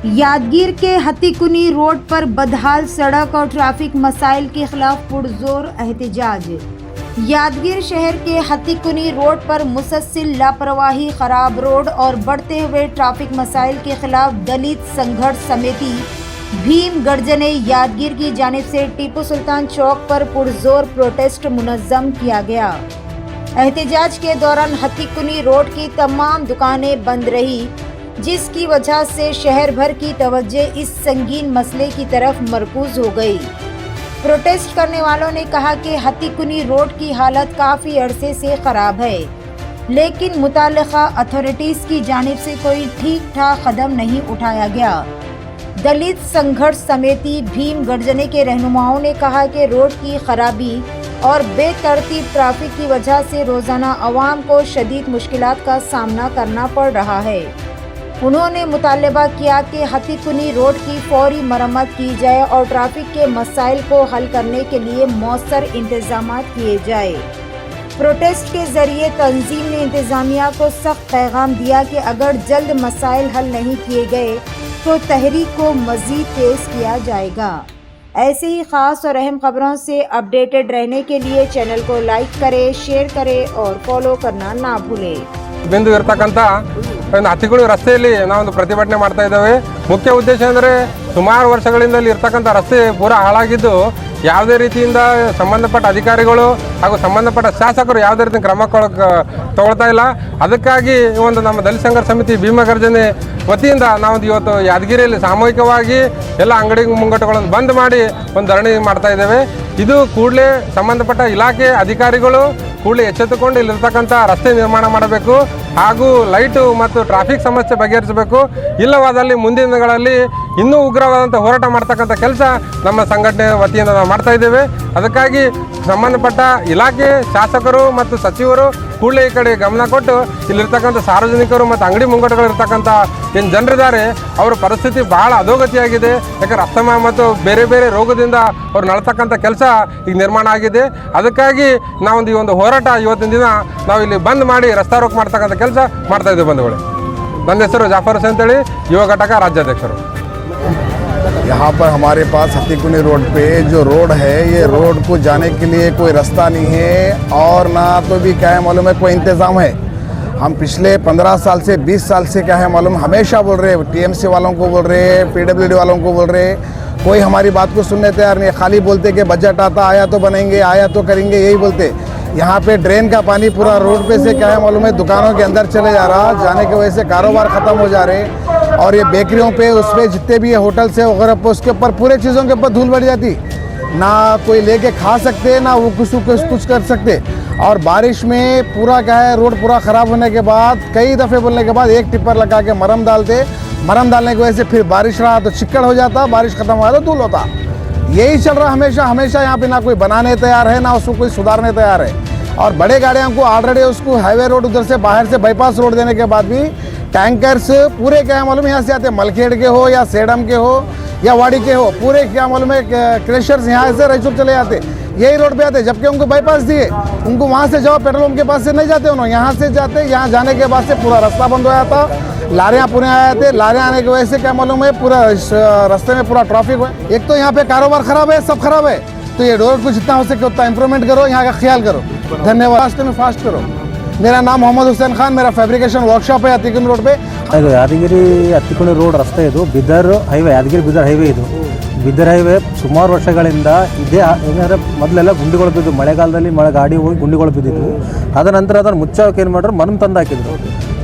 यादगीर के हथीकुनी रोड पर बदहाल सड़क और ट्रैफिक मसाइल के खिलाफ पुरजोर एहतजाज। यादगीर शहर के हथीकुनी रोड पर मुसलसल लापरवाही, खराब रोड और बढ़ते हुए ट्रैफिक मसाइल के खिलाफ दलित संघर्ष समिति भीम गर्जने यादगीर की जानिब से टीपू सुल्तान चौक पर पुरजोर प्रोटेस्ट मुनज़्ज़म किया गया। एहतजाज के दौरान हथीकुनी रोड की तमाम दुकानें बंद रही, जिसकी वजह से शहर भर की तवज्जो इस संगीन मसले की तरफ मरकूज हो गई। प्रोटेस्ट करने वालों ने कहा कि हथीकुनी रोड की हालत काफ़ी अरसे से ख़राब है, लेकिन मुताल्लिक़ा अथॉरिटीज़ की जानिब से कोई ठीक ठाक कदम नहीं उठाया गया। दलित संघर्ष समिति भीम गर्जने के रहनुमाओं ने कहा कि रोड की खराबी और बेतरतीब ट्रैफिक की वजह से रोज़ाना आवाम को शदीद मुश्किलात का सामना करना पड़ रहा है। उन्होंने मुतालबा किया कि हथीकुनी रोड की फौरी मरम्मत की जाए और ट्रैफिक के मसाइल को हल करने के लिए मौसर इंतजाम किए जाए। प्रोटेस्ट के जरिए तंजीम ने इंतज़ामिया को सख्त पैगाम दिया कि अगर जल्द मसाइल हल नहीं किए गए तो तहरीक को मज़ीद तेज़ किया जाएगा। ऐसे ही ख़ास और अहम खबरों से अपडेटेड रहने के लिए चैनल को लाइक करें, शेयर करें और फॉलो करना ना भूलें। बिंदु ಇರತಕ್ಕಂತ ಒಂದು ಹತ್ತಿಗುಳಿ ರಸ್ತೆಯಲ್ಲಿ ನಾವೊಂದು ಪ್ರತಿಭಟನೆ ಮಾಡ್ತಾ ಇದ್ದೇವೆ। ಮುಖ್ಯ ಉದ್ದೇಶ ಅಂದರೆ ಸುಮಾರು ವರ್ಷಗಳಿಂದ ಇಲ್ಲಿ ಇರತಕ್ಕಂತ ರಸ್ತೆ ಪೂರಾ ಹಾಳಾಗಿದ್ದು ಯಾವುದೇ ರೀತಿಯಿಂದ ಸಂಬಂಧಪಟ್ಟ ಅಧಿಕಾರಿಗಳು ಹಾಗೂ ಸಂಬಂಧಪಟ್ಟ ಶಾಸಕರು ಯಾವುದೇ ರೀತಿ ಕ್ರಮ ತಗೊಳ್ತಾ ಇಲ್ಲ। ಅದಕ್ಕಾಗಿ ಒಂದು ನಮ್ಮ ದಲಿತ ಸಂಘರ್ಷ ಸಮಿತಿ ಭೀಮ ಗರ್ಜನೆ ವತಿಯಿಂದ ನಾವು ಇವತ್ತು ಯಾದಗಿರಿಯಲ್ಲಿ ಸಾಮೂಹಿಕವಾಗಿ ಎಲ್ಲ ಅಂಗಡಿ ಮುಂಗಟ್ಟುಗಳನ್ನು ಬಂದ್ ಮಾಡಿ ಒಂದು ಧರಣಿ ಮಾಡ್ತಾ ಇದ್ದೇವೆ। ಇದು ಕೂಡಲೇ ಸಂಬಂಧಪಟ್ಟ ಇಲಾಖೆ ಅಧಿಕಾರಿಗಳು ಕೂಡಲೇ ಎಚ್ಚೆತ್ತುಕೊಂಡು ಇಲ್ಲಿರ್ತಕ್ಕಂಥ ರಸ್ತೆ ನಿರ್ಮಾಣ ಮಾಡಬೇಕು ಹಾಗೂ ಲೈಟು ಮತ್ತು ಟ್ರಾಫಿಕ್ ಸಮಸ್ಯೆ ಬಗೆಹರಿಸಬೇಕು। ಇಲ್ಲವಾದಲ್ಲಿ ಮುಂದಿನ ದಿನಗಳಲ್ಲಿ ಇನ್ನೂ ಉಗ್ರವಾದಂಥ ಹೋರಾಟ ಮಾಡ್ತಕ್ಕಂಥ ಕೆಲಸ ನಮ್ಮ ಸಂಘಟನೆ ವತಿಯಿಂದ ನಾವು ಮಾಡ್ತಾ ಇದ್ದೇವೆ। ಅದಕ್ಕಾಗಿ ಸಂಬಂಧಪಟ್ಟ ಇಲಾಖೆ ಶಾಸಕರು ಮತ್ತು ಸಚಿವರು ಕೂಡಲೇ ಈ ಕಡೆ ಗಮನ ಕೊಟ್ಟು ಇಲ್ಲಿರ್ತಕ್ಕಂಥ ಸಾರ್ವಜನಿಕರು ಮತ್ತು ಅಂಗಡಿ ಮುಂಗಟ್ಟುಗಳಿರ್ತಕ್ಕಂಥ ಏನು ಜನರಿದ್ದಾರೆ ಅವರ ಪರಿಸ್ಥಿತಿ ಭಾಳ ಅಧೋಗತಿಯಾಗಿದೆ। ಯಾಕಂದ್ರೆ ಅಸ್ತಮ ಮತ್ತು ಬೇರೆ ಬೇರೆ ರೋಗದಿಂದ ಅವ್ರು ನಳತಕ್ಕಂಥ ಕೆಲಸ ಈಗ ನಿರ್ಮಾಣ ಆಗಿದೆ। ಅದಕ್ಕಾಗಿ ನಾವೊಂದು ಈ ಒಂದು ಹೋರಾಟ ಇವತ್ತಿನ ದಿನ ನಾವು ಇಲ್ಲಿ ಬಂದ್ ಮಾಡಿ ರಸ್ತಾ ರೋಕ್ ಮಾಡ್ತಕ್ಕಂಥ ಕೆಲಸ ಮಾಡ್ತಾ ಇದ್ದೇವೆ ಬಂಧುಗಳು। ನನ್ನ ಹೆಸರು ಜಾಫರ್ ಹುಸೇನ್ ಅಂತೇಳಿ ಯುವ ಘಟಕ ರಾಜ್ಯಾಧ್ಯಕ್ಷರು। यहाँ पर हमारे पास हथीकुनी रोड पे जो रोड है, ये रोड को जाने के लिए कोई रास्ता नहीं है और ना तो भी क्या है मालूम है कोई इंतज़ाम है। हम पिछले 15 साल से 20 साल से क्या है मालूम हमेशा बोल रहे, टीएमसी वालों को बोल रहे, पीडब्ल्यूडी वालों को बोल रहे, कोई हमारी बात को सुनने तैयार नहीं। खाली बोलते कि बजट आता, आया तो बनेंगे, आया तो करेंगे, यही बोलते। यहाँ पे ड्रेन का पानी पूरा रोड पे से क्या है मालूम है दुकानों के अंदर चले जा रहा, जाने की वजह से कारोबार ख़त्म हो जा रहे। और ये बेकरियों पे उस पर जितने भी होटल से वगैरह पे उसके ऊपर पूरे चीज़ों के ऊपर धूल बढ़ जाती, ना कोई लेके खा सकते ना वो कुछ कर सकते। और बारिश में पूरा क्या है रोड पूरा ख़राब होने के बाद कई दफ़े बोलने के बाद एक टिप्पर लगा के मरम डालते, मरम डालने की वजह से फिर बारिश रहा तो चिक्कड़ हो जाता, बारिश ख़त्म हुआ तो धूल होता। यही चल रहा हमेशा यहाँ पे ना कोई बनाने तैयार है ना उसको कोई सुधारने तैयार है। और बड़े गाड़ियों को ऑलरेडी उसको हाईवे रोड उधर से बाहर से बाईपास रोड देने के बाद भी टैंकर्स पूरे क्या मालूम यहाँ से आते, मलखेड़ के हो या सेडम के हो या वाड़ी के हो, पूरे क्या मालूम है क्रेशर्स यहाँ से रायचूर चले जाते, यही रोड पे आते। जबकि उनको बाईपास दिए, उनको वहाँ से जाओ पेट्रोल पंप के पास से नहीं जाते, उन्होंने यहाँ से जाते। यहाँ जाने के बाद से पूरा रास्ता बंद हो जाता, लारियाँ पूरे आ जाते। लारियाँ आने की वजह से क्या मालूम है पूरा रास्ते में पूरा ट्रैफिक है। एक तो यहाँ पे कारोबार ख़राब है, सब खराब है। तो ये रोड को जितना हो सके उतना इंप्रूवमेंट करो, यहाँ का ख्याल करो। धन्यवाद। रास्ते में फास्ट करो। मेरा नाम मोहम्मद हुसैन खान, मेरा फैब्रिकेशन वर्कशॉप है हथीकुनी रोड पे। ಇದು ಯಾದಗಿರಿ ಹತ್ತಿಕುಣಿ ರೋಡ್ ರಸ್ತೆ, ಇದು ಬಿದರ್ ಹೈವೇ, ಯಾದಗಿರಿ ಬಿದರ್ ಹೈವೇ. ಇದು ಬಿದರ್ ಹೈವೇ ಸುಮಾರು ವರ್ಷಗಳಿಂದ ಇದೇ ಏನಂದರೆ ಮೊದಲೆಲ್ಲ ಗುಂಡಿಗಳು ಬಿದ್ದು, ಮಳೆಗಾಲದಲ್ಲಿ ಗಾಡಿ ಹೋಗಿ ಗುಂಡಿಗಳು ಬಿದ್ದಿದ್ವು. ಅದ ನಂತರ ಅದನ್ನು ಮುಚ್ಚೋಕೆ ಏನು ಮಾಡ್ರು, ಮರಮ್ ತಂದು ಹಾಕಿದ್ರು.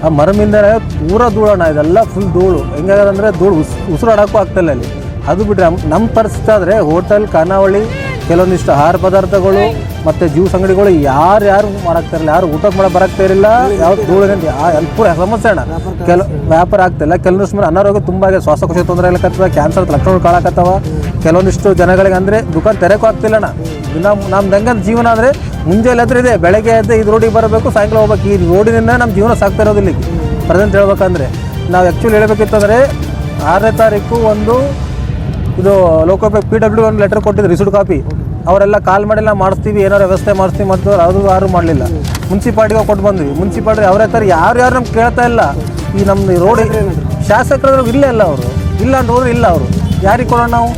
ಆ ಮರಮಿಂದ ಪೂರ ಧೂಳಣ್ಣ, ಇದೆಲ್ಲ ಫುಲ್ ಧೂಳು. ಹೆಂಗಾಗದಂದರೆ ಧೂಳು ಉಸಿರಾಡೋಕ್ಕೂ ಆಗ್ತಾಯಿಲ್ಲ ಅಲ್ಲಿ. ಅದು ಬಿಟ್ಟರೆ ನಮ್ಮ ಪರಿಸ್ಥಿತಿ ಆದರೆ ಹೋಟೆಲ್, ಖಾನಾವಳಿ, ಕೆಲವೊಂದಿಷ್ಟು ಆಹಾರ ಪದಾರ್ಥಗಳು ಮತ್ತು ಜ್ಯೂಸ್ ಅಂಗಡಿಗಳು ಯಾರು ಮಾಡಾಕ್ತಾರಿಲ್ಲ, ಯಾರು ಊಟಕ್ಕೆ ಮಾಡೋ ಬರಾಕ್ತಾ ಇರಲಿಲ್ಲ. ಯಾವ ಧೂಳಿನಿಂದ ಪೂರ ಸಮಸ್ಯೆ ಅಣ್ಣ. ವ್ಯಾಪಾರ ಆಗ್ತಾಯಿಲ್ಲ. ಕೆಲವೊಂದಿಷ್ಟು ಮೇಲೆ ಅನಾರೋಗ್ಯ ತುಂಬ ಆಗಿದೆ, ಶ್ವಾಸಕೋಶ ತೊಂದರೆ ಆಗ್ಲಕತ್ತವ, ಕ್ಯಾನ್ಸರ್ ಲಕ್ಷಣಗಳು ಕಾಳಕತ್ತವ. ಕೆಲವೊಂದಿಷ್ಟು ಜನಗಳಿಗೆ ಅಂದರೆ ದುಕಾನ್ ತೆರೆಕೂ ಆಗ್ತಿಲ್ಲ ಅಣ್ಣ. ನಮ್ದು ಹೆಂಗಂತ ಜೀವನ ಅಂದರೆ ಮುಂಜಾನೆ ಹತ್ರ ಇದೆ, ಬೆಳಗ್ಗೆ ಎದ್ದು ಇದು ರೋಡಿಗೆ ಬರಬೇಕು, ಸಾಯಂಕಾಲ ಹೋಗ್ಬೇಕು. ಈ ರೋಡಿನಿಂದ ನಮ್ಮ ಜೀವನ ಸಾಗ್ತಾ ಇರೋದಿಲ್ಲ. ಈಗ ಪ್ರೆಸೆಂಟ್ ಹೇಳ್ಬೇಕಂದ್ರೆ ನಾವು ಆ್ಯಕ್ಚುಲಿ ಹೇಳಬೇಕಿತ್ತಂದರೆ 6ನೇ ತಾರೀಕು ಒಂದು ಇದು ಲೋಕೋಪಯೋಗಿ PWD ಒಂದು ಲೆಟರ್ ಕೊಟ್ಟಿದ್ದು, ರಿಸೀವ್ಡ್ ಕಾಪಿ. ಅವರೆಲ್ಲ ಕಾಲ್ ಮಾಡಿಲ್ಲ, ಮಾಡಿಸ್ತೀವಿ, ಏನಾರು ವ್ಯವಸ್ಥೆ ಮಾಡಿಸ್ತೀವಿ ಮಾಡ್ತಿದ್ರು, ಅದು ಯಾರು ಮಾಡಲಿಲ್ಲ. ಮುನ್ಸಿಪಾಲ್ಟಿಗೆ ಕೊಟ್ಟು ಬಂದ್ವಿ. ಮುನ್ಸಿಪಾಲ್ಟಿ ಅವರೇ ಥರ ಯಾರು ನಮ್ಗೆ ಕೇಳ್ತಾ ಇಲ್ಲ. ಈ ನಮ್ಮ ರೋಡ್ ಶಾಸಕರು ಇಲ್ಲೇ ಇಲ್ಲ, ಅವರು ಇಲ್ಲ ಅಂತ ಹೋದ್ರೆ ಇಲ್ಲ ಅವರು ಯಾರಿಗೆ ಕೊಡೋಣ ನಾವು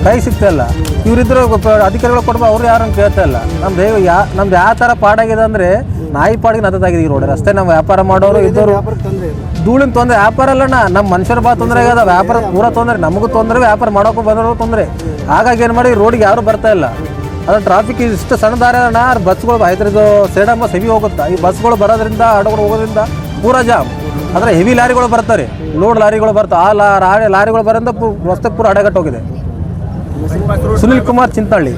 ಕೈ ಸಿಗ್ತಾ ಇಲ್ಲ ಇವರಿದ್ರು ಅಧಿಕಾರಿಗಳು ಕೊಡ್ಬೋ ಅವ್ರು ಯಾರನ್ನು ಕೇಳ್ತಾ ಇಲ್ಲ ನಮ್ದು ಯಾವ ಥರ ಪಾಡಾಗಿದೆ ಅಂದರೆ ನಾಯಿ ಪಾಡಿಗೆ ನದ್ದಾಗಿದೆ ಈ ರೋಡ್ ರಸ್ತೆ ನಾವು ವ್ಯಾಪಾರ ಮಾಡೋರು ಇದ್ದವರು ಧೂಳಿನ ತೊಂದರೆ ವ್ಯಾಪಾರ ಅಲ್ಲಣ್ಣ ನಮ್ಮ ಮನುಷ್ಯರ ಬಾ ತೊಂದರೆ ಆಗದ ವ್ಯಾಪಾರ ಪೂರ ತೊಂದರೆ ನಮಗೂ ತೊಂದರೆ ವ್ಯಾಪಾರ ಮಾಡೋಕ್ಕೂ ಬಂದರೂ ತೊಂದರೆ ಹಾಗಾಗಿ ಏನು ಮಾಡಿ ರೋಡಿಗೆ ಯಾರು ಬರ್ತಾ ಇಲ್ಲ ಅದು ಟ್ರಾಫಿಕ್ ಇಷ್ಟು ಸಣ್ಣ ದಾರಿ ಅಣ್ಣ ಬಸ್ಗಳು ಇದು ಸೇಡಮ್ಮ ಹೆವಿ ಹೋಗುತ್ತೆ ಈ ಬಸ್ಗಳು ಬರೋದ್ರಿಂದ ಆಟೋಗಳು ಹೋಗೋದ್ರಿಂದ ಪೂರಾ ಜಾಮ್ ಆದರೆ ಹೆವಿ ಲಾರಿಗಳು ಬರ್ತಾರೆ ಲೋಡ್ ಲಾರಿಗಳು ಬರ್ತಾವೆ ಆ ಲಾರಿಗಳು ಬರೋದ್ರಿಂದ ರಸ್ತೆ ಪೂರ ಅಡೆಗಟ್ಟು ಹೋಗಿದೆ. ಸುನಿಲ್ ಕುಮಾರ್ ಚಿಂತಾಳ್ಳಿ.